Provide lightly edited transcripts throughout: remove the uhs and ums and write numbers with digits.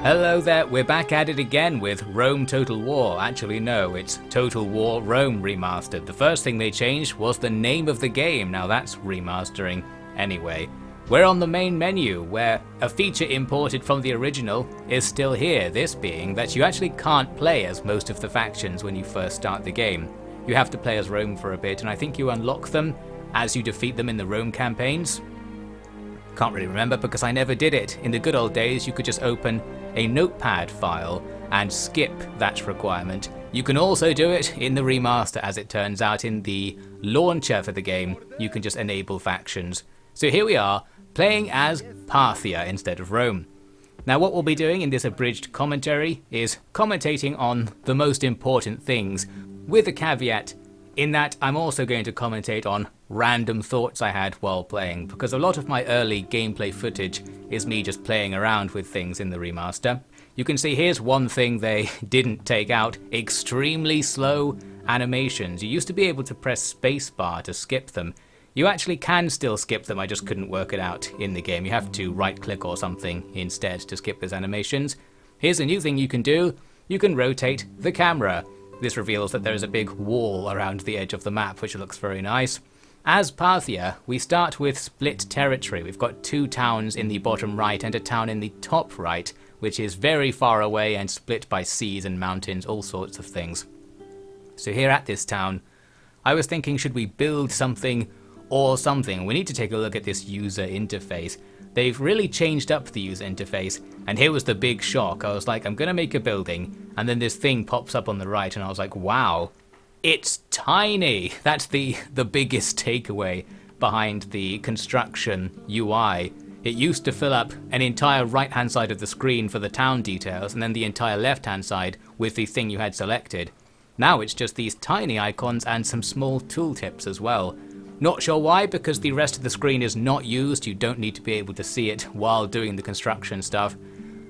Hello there, we're back at it again with Rome Total War. Actually no, it's Total War Rome Remastered. The first thing they changed was the name of the game. Now that's remastering. Anyway, we're on the main menu where a feature imported from the original is still here, this being that you actually can't play as most of the factions when you first start the game. You have to play as Rome for a bit, and I think you unlock them as you defeat them in the Rome campaigns. Can't really remember because I never did it. In the good old days you could just open a notepad file and skip that requirement. You can also do it in the remaster, as it turns out. In the launcher for the game you can just enable factions. So here we are, playing as Parthia instead of Rome. Now what we'll be doing in this abridged commentary is commentating on the most important things, with a caveat in that I'm also going to commentate on random thoughts I had while playing, because a lot of my early gameplay footage is me just playing around with things in the remaster. You can see here's one thing they didn't take out: extremely slow animations. You used to be able to press spacebar to skip them. You actually can still skip them, I just couldn't work it out in the game. You have to right click or something instead to skip those animations. Here's a new thing you can do: you can rotate the camera. This reveals that there is a big wall around the edge of the map, which looks very nice. As Parthia, we start with split territory. We've got two towns in the bottom right and a town in the top right, which is very far away and split by seas and mountains, all sorts of things. So here at this town, I was thinking, should we build something or something? We need to take a look at this user interface. They've really changed up the user interface, and here was the big shock. I was like, I'm gonna make a building, and then this thing pops up on the right, and I was like, wow, it's tiny! That's the biggest takeaway behind the construction UI. It used to fill up an entire right-hand side of the screen for the town details, and then the entire left-hand side with the thing you had selected. Now it's just these tiny icons and some small tooltips as well. Not sure why, because the rest of the screen is not used. You don't need to be able to see it while doing the construction stuff.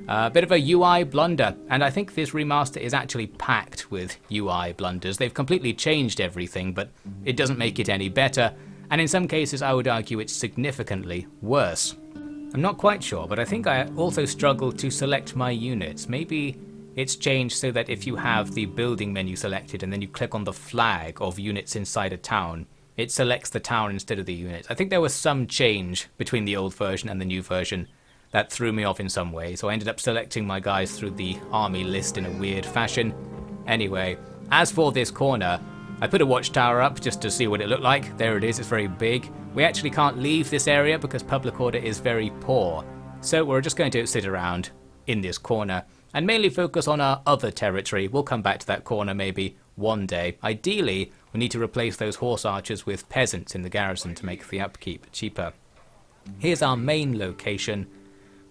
A bit of a UI blunder, and I think this remaster is actually packed with UI blunders. They've completely changed everything, but it doesn't make it any better, and in some cases I would argue it's significantly worse. I'm not quite sure, but I think I also struggled to select my units. Maybe it's changed so that if you have the building menu selected and then you click on the flag of units inside a town, it selects the town instead of the units. I think there was some change between the old version and the new version that threw me off in some way, so I ended up selecting my guys through the army list in a weird fashion. Anyway, as for this corner, I put a watchtower up just to see what it looked like. There it is, it's very big. We actually can't leave this area because public order is very poor, so we're just going to sit around in this corner and mainly focus on our other territory. We'll come back to that corner maybe one day. Ideally, we need to replace those horse archers with peasants in the garrison to make the upkeep cheaper. Here's our main location,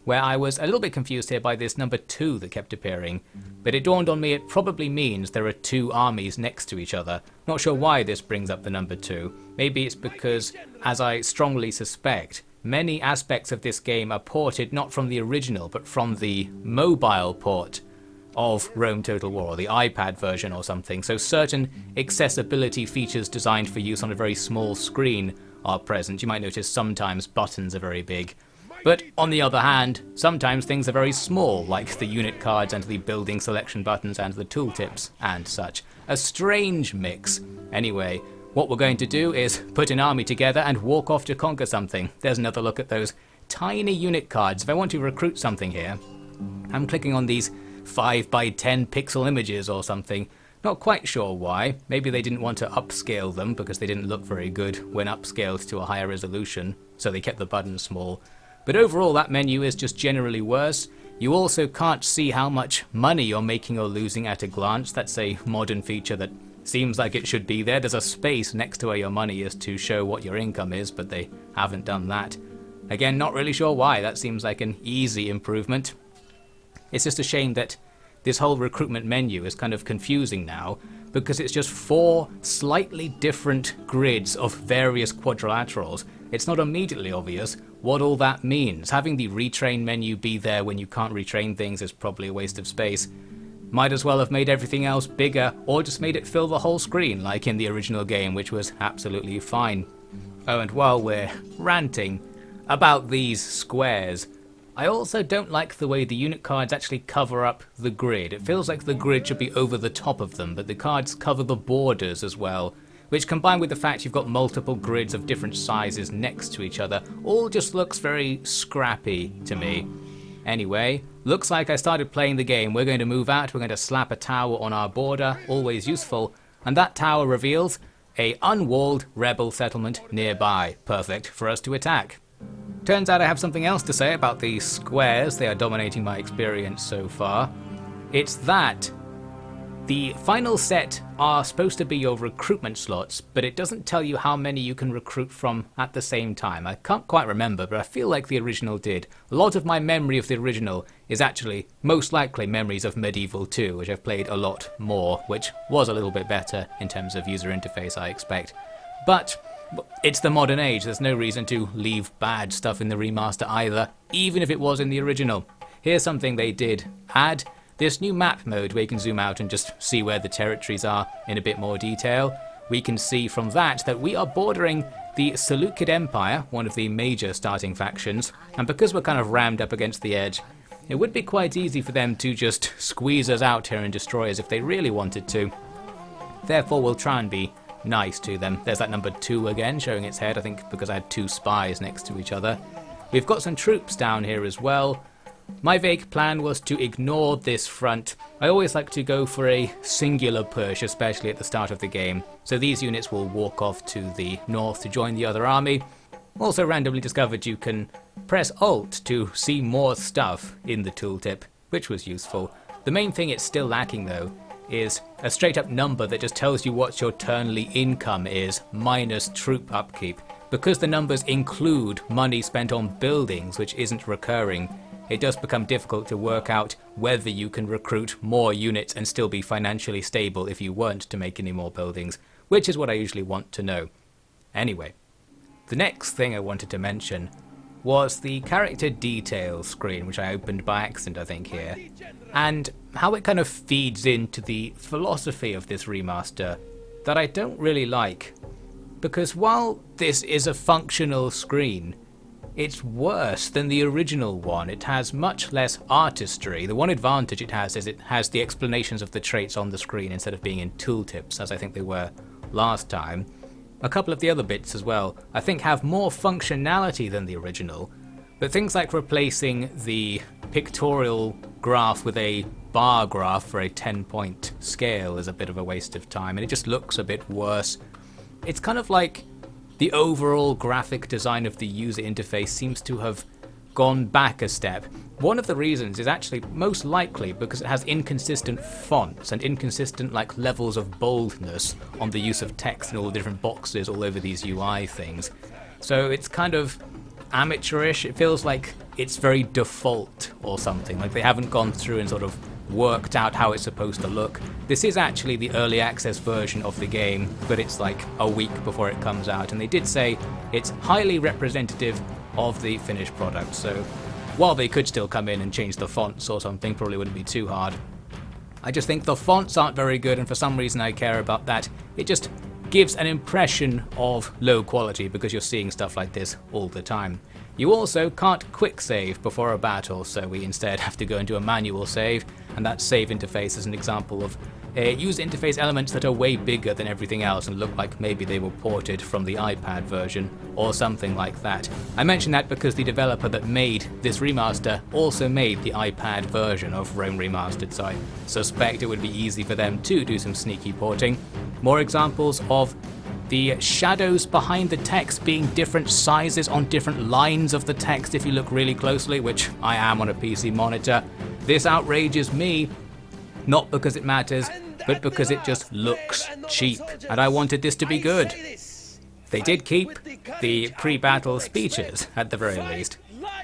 where I was a little bit confused here by this number 2 that kept appearing, but it dawned on me it probably means there are two armies next to each other. Not sure why this brings up the number 2. Maybe it's because, as I strongly suspect, many aspects of this game are ported not from the original but from the mobile port of Rome Total War, or the iPad version or something, so certain accessibility features designed for use on a very small screen are present. You might notice sometimes buttons are very big, but on the other hand, sometimes things are very small, like the unit cards and the building selection buttons and the tooltips and such. A strange mix. Anyway, what we're going to do is put an army together and walk off to conquer something. There's another look at those tiny unit cards. If I want to recruit something here, I'm clicking on these 5 by 10 pixel images or something. Not quite sure why. Maybe they didn't want to upscale them because they didn't look very good when upscaled to a higher resolution, so they kept the buttons small. But overall that menu is just generally worse. You also can't see how much money you're making or losing at a glance. That's a modern feature that seems like it should be there. There's a space next to where your money is to show what your income is, but they haven't done that. Again, not really sure why. That seems like an easy improvement. It's just a shame that this whole recruitment menu is kind of confusing now, because it's just 4 slightly different grids of various quadrilaterals. It's not immediately obvious what all that means. Having the retrain menu be there when you can't retrain things is probably a waste of space. Might as well have made everything else bigger, or just made it fill the whole screen like in the original game, which was absolutely fine. Oh, and while we're ranting about these squares, I also don't like the way the unit cards actually cover up the grid. It feels like the grid should be over the top of them, but the cards cover the borders as well, which combined with the fact you've got multiple grids of different sizes next to each other, all just looks very scrappy to me. Anyway, looks like I started playing the game. We're going to move out, we're going to slap a tower on our border, always useful, and that tower reveals a unwalled rebel settlement nearby. Perfect for us to attack. Turns out I have something else to say about these squares. They are dominating my experience so far. It's that the final set are supposed to be your recruitment slots, but it doesn't tell you how many you can recruit from at the same time. I can't quite remember, but I feel like the original did. A lot of my memory of the original is actually most likely memories of Medieval 2, which I've played a lot more, which was a little bit better in terms of user interface, I expect. But it's the modern age, there's no reason to leave bad stuff in the remaster either, even if it was in the original. Here's something they did add. This new map mode where you can zoom out and just see where the territories are in a bit more detail. We can see from that we are bordering the Seleucid Empire, one of the major starting factions, and because we're kind of rammed up against the edge, it would be quite easy for them to just squeeze us out here and destroy us if they really wanted to. Therefore we'll try and be nice to them. There's that number 2 again showing its head, I think because I had 2 spies next to each other. We've got some troops down here as well. My vague plan was to ignore this front. I always like to go for a singular push, especially at the start of the game, so these units will walk off to the north to join the other army. Also randomly discovered you can press Alt to see more stuff in the tooltip, which was useful. The main thing it's still lacking though is a straight up number that just tells you what your turnly income is minus troop upkeep. Because the numbers include money spent on buildings, which isn't recurring, it does become difficult to work out whether you can recruit more units and still be financially stable if you weren't to make any more buildings, which is what I usually want to know. Anyway, the next thing I wanted to mention was the character details screen, which I opened by accident I think here, and how it kind of feeds into the philosophy of this remaster that I don't really like. Because while this is a functional screen, it's worse than the original one. It has much less artistry. The one advantage it has is it has the explanations of the traits on the screen instead of being in tooltips, as I think they were last time. A couple of the other bits as well, I think have more functionality than the original, but things like replacing the pictorial graph with a bar graph for a 10-point scale is a bit of a waste of time, and it just looks a bit worse. It's kind of like the overall graphic design of the user interface seems to have gone back a step. One of the reasons is actually most likely because it has inconsistent fonts and inconsistent levels of boldness on the use of text in all the different boxes all over these UI things. So it's kind of amateurish. It feels like it's very default or something, like they haven't gone through and sort of worked out how it's supposed to look. This is actually the early access version of the game, but it's like a week before it comes out, and they did say it's highly representative of the finished product, so while they could still come in and change the fonts or something, probably wouldn't be too hard. I just think the fonts aren't very good, and for some reason I care about that. It just gives an impression of low quality because you're seeing stuff like this all the time. You also can't quick save before a battle, so we instead have to go into a manual save, and that save interface is an example of user interface elements that are way bigger than everything else and look like maybe they were ported from the iPad version or something like that. I mention that because the developer that made this remaster also made the iPad version of Rome Remastered, so I suspect it would be easy for them to do some sneaky porting. More examples of the shadows behind the text being different sizes on different lines of the text if you look really closely, which I am on a PC monitor. This outrages me, not because it matters, but because it just looks cheap, and I wanted this to be good. They did keep the pre-battle speeches at the very least,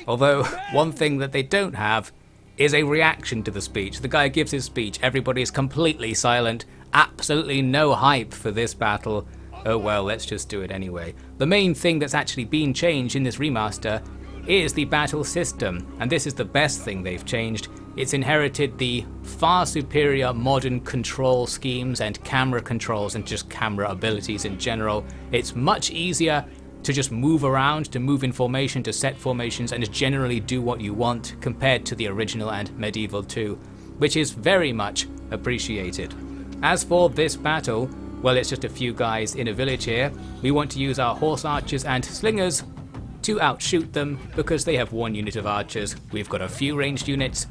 although one thing that they don't have is a reaction to the speech. The guy gives his speech, everybody's completely silent, absolutely no hype for this battle. Oh well, let's just do it anyway. The main thing that's actually been changed in this remaster is the battle system, and this is the best thing they've changed. It's inherited the far superior modern control schemes and camera controls and just camera abilities in general. It's much easier to just move around, to move in formation, to set formations, and just generally do what you want compared to the original and Medieval 2, which is very much appreciated. As for this battle, well, it's just a few guys in a village here. We want to use our horse archers and slingers to outshoot them because they have one unit of archers, we've got a few ranged units,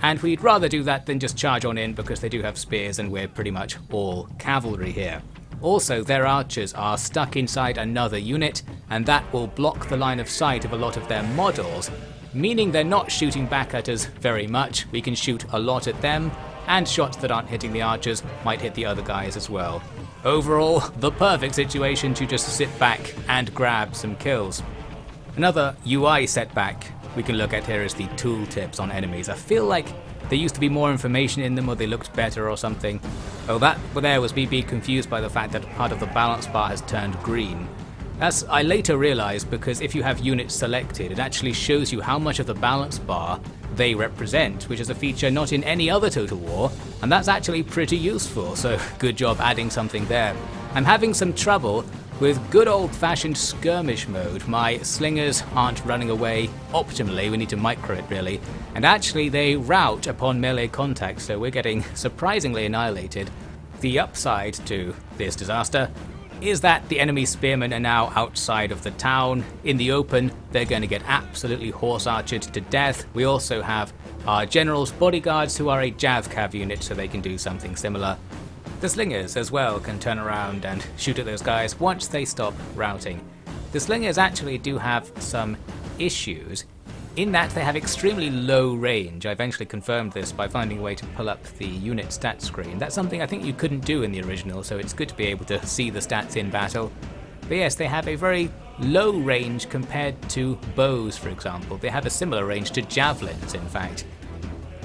and we'd rather do that than just charge on in because they do have spears and we're pretty much all cavalry here. Also, their archers are stuck inside another unit, and that will block the line of sight of a lot of their models, meaning they're not shooting back at us very much. We can shoot a lot at them, and shots that aren't hitting the archers might hit the other guys as well. Overall, the perfect situation to just sit back and grab some kills. Another UI setback we can look at here is the tooltips on enemies. I feel like there used to be more information in them, or they looked better or something. Oh, that there was me being confused by the fact that part of the balance bar has turned green. As I later realised, because if you have units selected, it actually shows you how much of the balance bar they represent, which is a feature not in any other Total War, and that's actually pretty useful, so good job adding something there. I'm having some trouble with good old-fashioned skirmish mode. My slingers aren't running away optimally, we need to micro it really, and actually they rout upon melee contact, so we're getting surprisingly annihilated. The upside to this disaster is that the enemy spearmen are now outside of the town. In the open, they're going to get absolutely horse-archered to death. We also have our general's bodyguards, who are a Jav Cav unit, so they can do something similar. The slingers as well can turn around and shoot at those guys once they stop routing. The slingers actually do have some issues in that they have extremely low range. I eventually confirmed this by finding a way to pull up the unit stat screen. That's something I think you couldn't do in the original, so it's good to be able to see the stats in battle. But yes, they have a very low range compared to bows, for example. They have a similar range to javelins, in fact.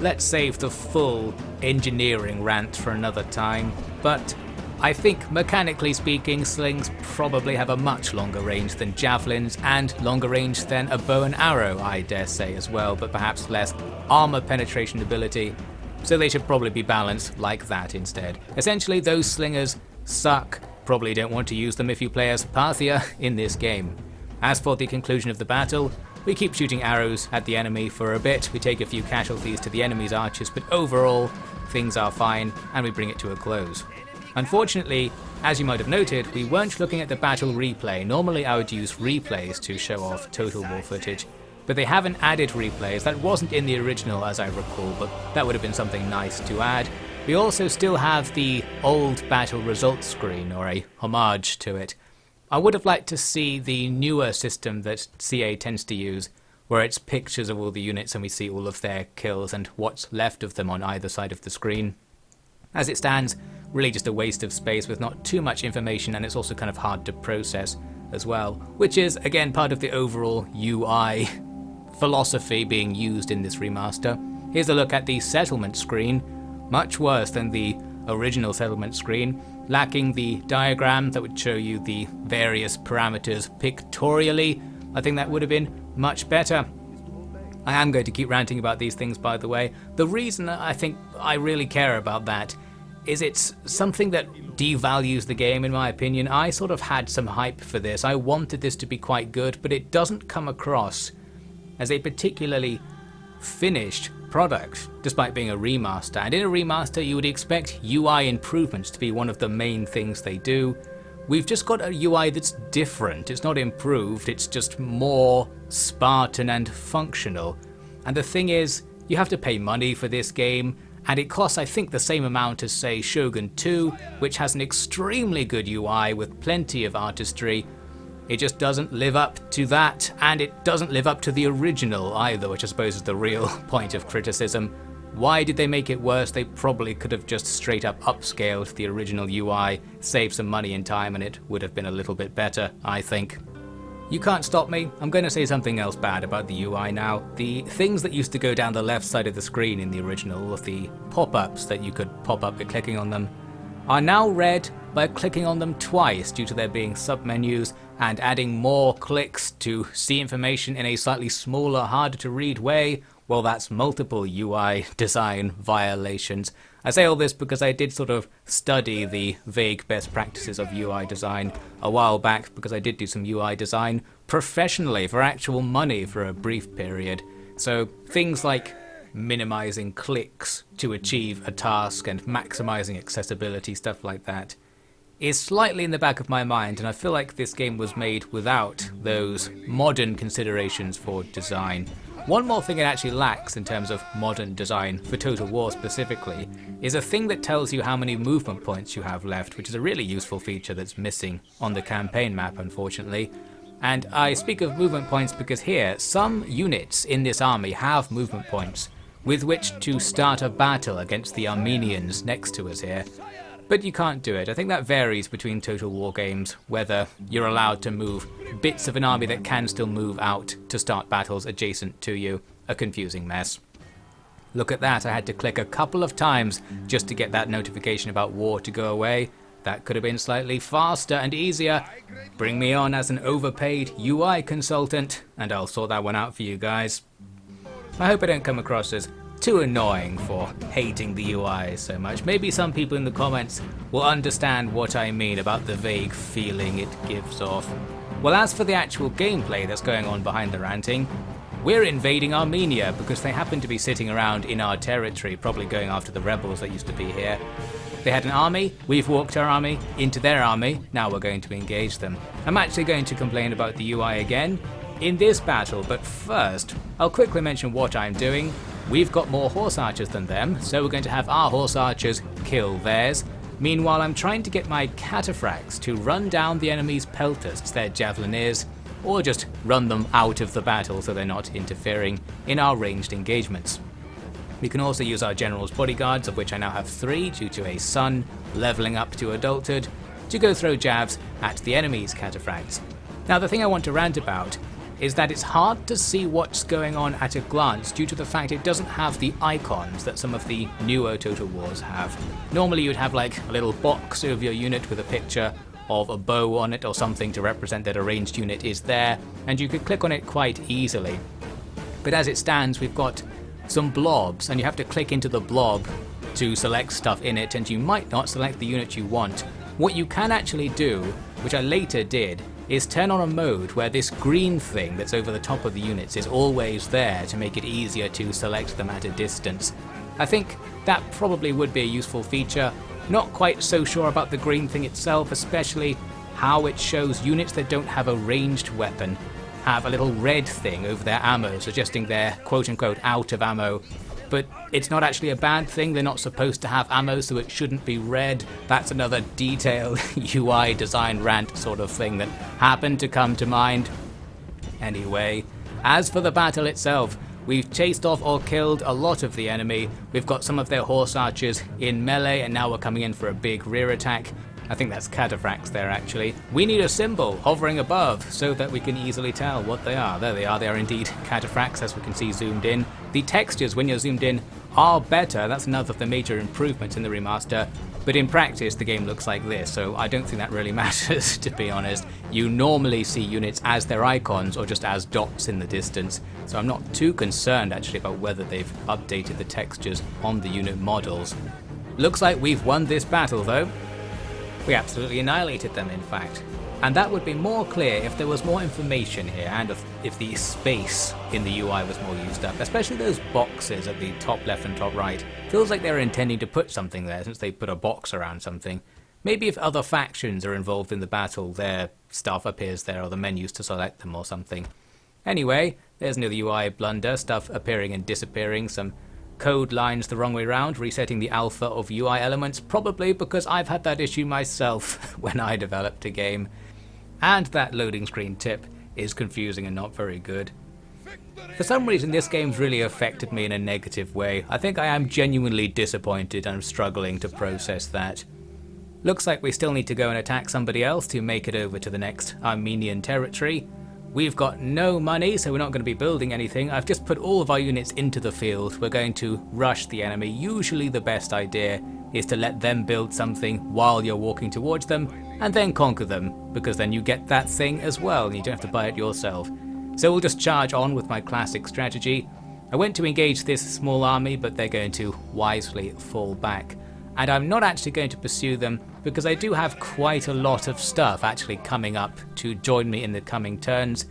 Let's save the full engineering rant for another time, but I think mechanically speaking, slings probably have a much longer range than javelins, and longer range than a bow and arrow, I dare say as well, but perhaps less armor penetration ability, so they should probably be balanced like that instead. Essentially, those slingers suck. Probably don't want to use them if you play as Parthia in this game. As for the conclusion of the battle, we keep shooting arrows at the enemy for a bit, we take a few casualties to the enemy's archers, but overall, things are fine, and we bring it to a close. Unfortunately, as you might have noted, we weren't looking at the battle replay. Normally I would use replays to show off Total War footage, but they haven't added replays. That wasn't in the original as I recall, but that would have been something nice to add. We also still have the old battle results screen, or a homage to it. I would have liked to see the newer system that CA tends to use, where it's pictures of all the units and we see all of their kills and what's left of them on either side of the screen. As it stands, really just a waste of space with not too much information, and it's also kind of hard to process as well, which is again part of the overall UI philosophy being used in this remaster. Here's a look at the settlement screen, much worse than the original settlement screen, lacking the diagram that would show you the various parameters pictorially. I think that would have been much better. I am going to keep ranting about these things, by the way. The reason I think I really care about that is it's something that devalues the game, in my opinion. I sort of had some hype for this. I wanted this to be quite good, but it doesn't come across as a particularly finished product, despite being a remaster. And in a remaster, you would expect UI improvements to be one of the main things they do. We've just got a UI that's different. It's not improved, it's just more Spartan and functional. And the thing is, you have to pay money for this game, and it costs I think the same amount as say Shogun 2, which has an extremely good UI with plenty of artistry. It just doesn't live up to that, and it doesn't live up to the original either, which I suppose is the real point of criticism. Why did they make it worse? They probably could have just straight up upscaled the original UI, saved some money and time, and it would have been a little bit better, I think. You can't stop me. I'm going to say something else bad about the UI now. The things that used to go down the left side of the screen in the original, all of the pop-ups that you could pop up by clicking on them, are now read by clicking on them twice due to there being submenus and adding more clicks to see information in a slightly smaller, harder to read way, well, that's multiple UI design violations. I say all this because I did sort of study the vague best practices of UI design a while back, because I did do some UI design professionally for actual money for a brief period. So things like minimizing clicks to achieve a task and maximizing accessibility, stuff like that, is slightly in the back of my mind, and I feel like this game was made without those modern considerations for design. One more thing it actually lacks in terms of modern design, for Total War specifically, is a thing that tells you how many movement points you have left, which is a really useful feature that's missing on the campaign map, unfortunately. And I speak of movement points because here, some units in this army have movement points with which to start a battle against the Armenians next to us here. But you can't do it. I think that varies between Total War games, whether you're allowed to move bits of an army that can still move out to start battles adjacent to you. A confusing mess. Look at that, I had to click a couple of times just to get that notification about war to go away. That could have been slightly faster and easier. Bring me on as an overpaid UI consultant, and I'll sort that one out for you guys. I hope I don't come across as too annoying for hating the UI so much. Maybe some people in the comments will understand what I mean about the vague feeling it gives off. Well, as for the actual gameplay that's going on behind the ranting, we're invading Armenia because they happen to be sitting around in our territory, probably going after the rebels that used to be here. They had an army, we've walked our army into their army, now we're going to engage them. I'm actually going to complain about the UI again in this battle, but first, I'll quickly mention what I'm doing. We've got more horse archers than them, so we're going to have our horse archers kill theirs. Meanwhile, I'm trying to get my cataphracts to run down the enemy's peltasts, their javeliniers, or just run them out of the battle so they're not interfering in our ranged engagements. We can also use our general's bodyguards, of which I now have 3 due to a son leveling up to adulthood, to go throw jabs at the enemy's cataphracts. Now, the thing I want to rant about is that it's hard to see what's going on at a glance due to the fact it doesn't have the icons that some of the newer Total Wars have. Normally you'd have like a little box over your unit with a picture of a bow on it or something to represent that a ranged unit is there, and you could click on it quite easily. But as it stands, we've got some blobs, and you have to click into the blob to select stuff in it, and you might not select the unit you want. What you can actually do, which I later did, is turn on a mode where this green thing that's over the top of the units is always there to make it easier to select them at a distance. I think that probably would be a useful feature. Not quite so sure about the green thing itself, especially how it shows units that don't have a ranged weapon have a little red thing over their ammo, suggesting they're quote-unquote out of ammo. But it's not actually a bad thing, they're not supposed to have ammo, so it shouldn't be red. That's another detailed UI design rant sort of thing that happened to come to mind. Anyway, as for the battle itself, we've chased off or killed a lot of the enemy. We've got some of their horse archers in melee, and now we're coming in for a big rear attack. I think that's cataphracts there actually. We need a symbol hovering above so that we can easily tell what they are. There they are indeed cataphracts, as we can see zoomed in. The textures when you're zoomed in are better, that's another of the major improvements in the remaster, but in practice the game looks like this, so I don't think that really matters to be honest. You normally see units as their icons or just as dots in the distance, so I'm not too concerned actually about whether they've updated the textures on the unit models. Looks like we've won this battle though. We absolutely annihilated them, in fact. And that would be more clear if there was more information here, and if the space in the UI was more used up, especially those boxes at the top left and top right. Feels like they were intending to put something there since they put a box around something. Maybe if other factions are involved in the battle, their stuff appears there, or the menus to select them or something. Anyway, there's another UI blunder, stuff appearing and disappearing, some code lines the wrong way round, resetting the alpha of UI elements, probably because I've had that issue myself when I developed a game. And that loading screen tip is confusing and not very good. For some reason this game's really affected me in a negative way. I think I am genuinely disappointed and I'm struggling to process that. Looks like we still need to go and attack somebody else to make it over to the next Armenian territory. We've got no money, so we're not going to be building anything. I've just put all of our units into the field. We're going to rush the enemy. Usually the best idea is to let them build something while you're walking towards them, and then conquer them, because then you get that thing as well, and you don't have to buy it yourself. So we'll just charge on with my classic strategy. I went to engage this small army, but they're going to wisely fall back. And I'm not actually going to pursue them because I do have quite a lot of stuff actually coming up to join me in the coming turns.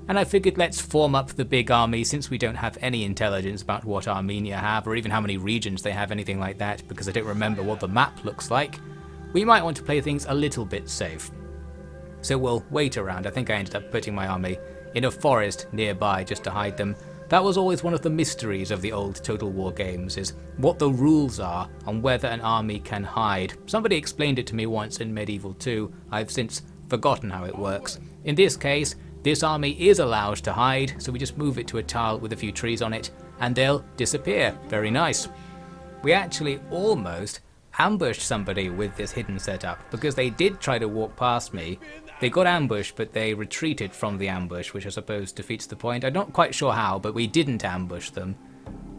And I figured let's form up the big army since we don't have any intelligence about what Armenia have or even how many regions they have, anything like that, because I don't remember what the map looks like. We might want to play things a little bit safe. So we'll wait around. I think I ended up putting my army in a forest nearby just to hide them. That was always one of the mysteries of the old Total War games, is what the rules are on whether an army can hide. Somebody explained it to me once in Medieval 2, I've since forgotten how it works. In this case, this army is allowed to hide, so we just move it to a tile with a few trees on it, and they'll disappear. Very nice. We actually almost ambushed somebody with this hidden setup, because they did try to walk past me. They got ambushed, but they retreated from the ambush, which I suppose defeats the point. I'm not quite sure how, but we didn't ambush them.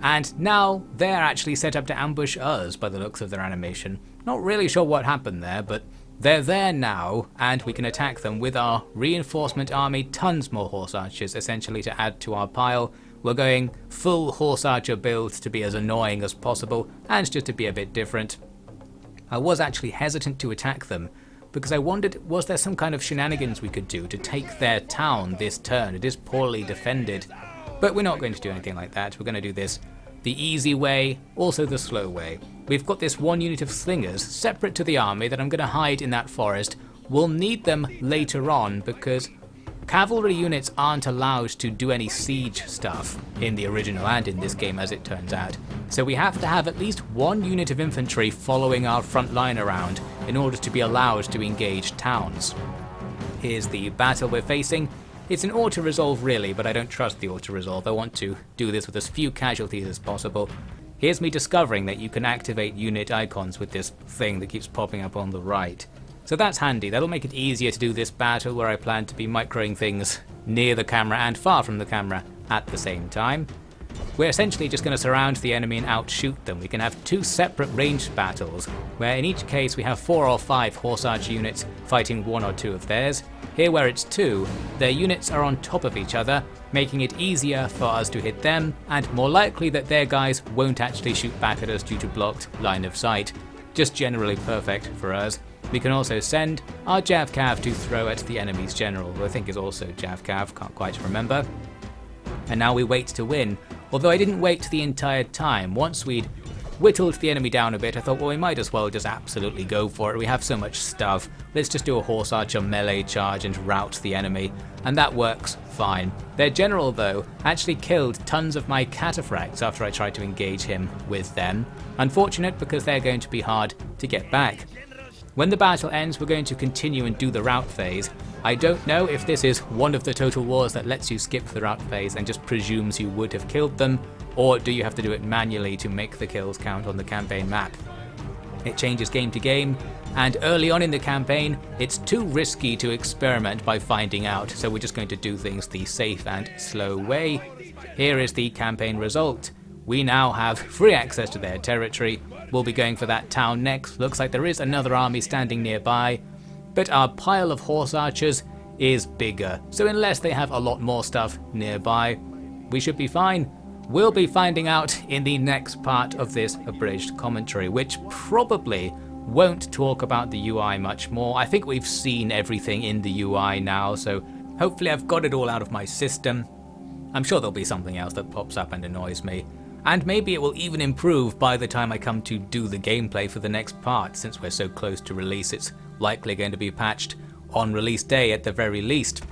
And now they're actually set up to ambush us by the looks of their animation. Not really sure what happened there, but they're there now, and we can attack them with our reinforcement army, tons more horse archers essentially to add to our pile. We're going full horse archer build to be as annoying as possible, and just to be a bit different. I was actually hesitant to attack them, because I wondered, was there some kind of shenanigans we could do to take their town this turn? It is poorly defended, but we're not going to do anything like that. We're going to do this the easy way, also the slow way. We've got this one unit of slingers separate to the army that I'm going to hide in that forest. We'll need them later on because cavalry units aren't allowed to do any siege stuff in the original and in this game, as it turns out. So we have to have at least one unit of infantry following our front line around in order to be allowed to engage towns. Here's the battle we're facing. It's an auto-resolve really, but I don't trust the auto-resolve. I want to do this with as few casualties as possible. Here's me discovering that you can activate unit icons with this thing that keeps popping up on the right. So that's handy. That'll make it easier to do this battle where I plan to be microing things near the camera and far from the camera at the same time. We're essentially just going to surround the enemy and outshoot them. We can have two separate ranged battles, where in each case we have 4 or 5 horse archer units fighting 1 or 2 of theirs. Here where it's 2, their units are on top of each other, making it easier for us to hit them, and more likely that their guys won't actually shoot back at us due to blocked line of sight. Just generally perfect for us. We can also send our Javcav to throw at the enemy's general, who I think is also Javcav, can't quite remember. And now we wait to win. Although I didn't wait the entire time. Once we'd whittled the enemy down a bit, I thought, well, we might as well just absolutely go for it. We have so much stuff. Let's just do a horse archer melee charge and rout the enemy. And that works fine. Their general, though, actually killed tons of my cataphracts after I tried to engage him with them. Unfortunate, because they're going to be hard to get back. When the battle ends, we're going to continue and do the rout phase. I don't know if this is one of the Total Wars that lets you skip the rout phase and just presumes you would have killed them, or do you have to do it manually to make the kills count on the campaign map. It changes game to game, and early on in the campaign, it's too risky to experiment by finding out, so we're just going to do things the safe and slow way. Here is the campaign result. We now have free access to their territory. We'll be going for that town next. Looks like there is another army standing nearby, but our pile of horse archers is bigger, so unless they have a lot more stuff nearby, we should be fine. We'll be finding out in the next part of this abridged commentary, which probably won't talk about the UI much more. I think we've seen everything in the UI now, so hopefully I've got it all out of my system. I'm sure there'll be something else that pops up and annoys me. And maybe it will even improve by the time I come to do the gameplay for the next part. Since we're so close to release, it's likely going to be patched on release day at the very least.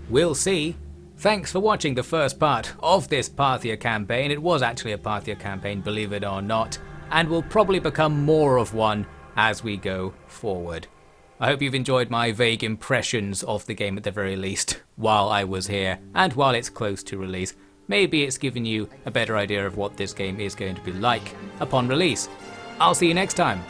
We'll see. Thanks for watching the first part of this Parthia campaign. It was actually a Parthia campaign, believe it or not, and will probably become more of one as we go forward. I hope you've enjoyed my vague impressions of the game at the very least while I was here and while it's close to release. Maybe it's given you a better idea of what this game is going to be like upon release. I'll see you next time.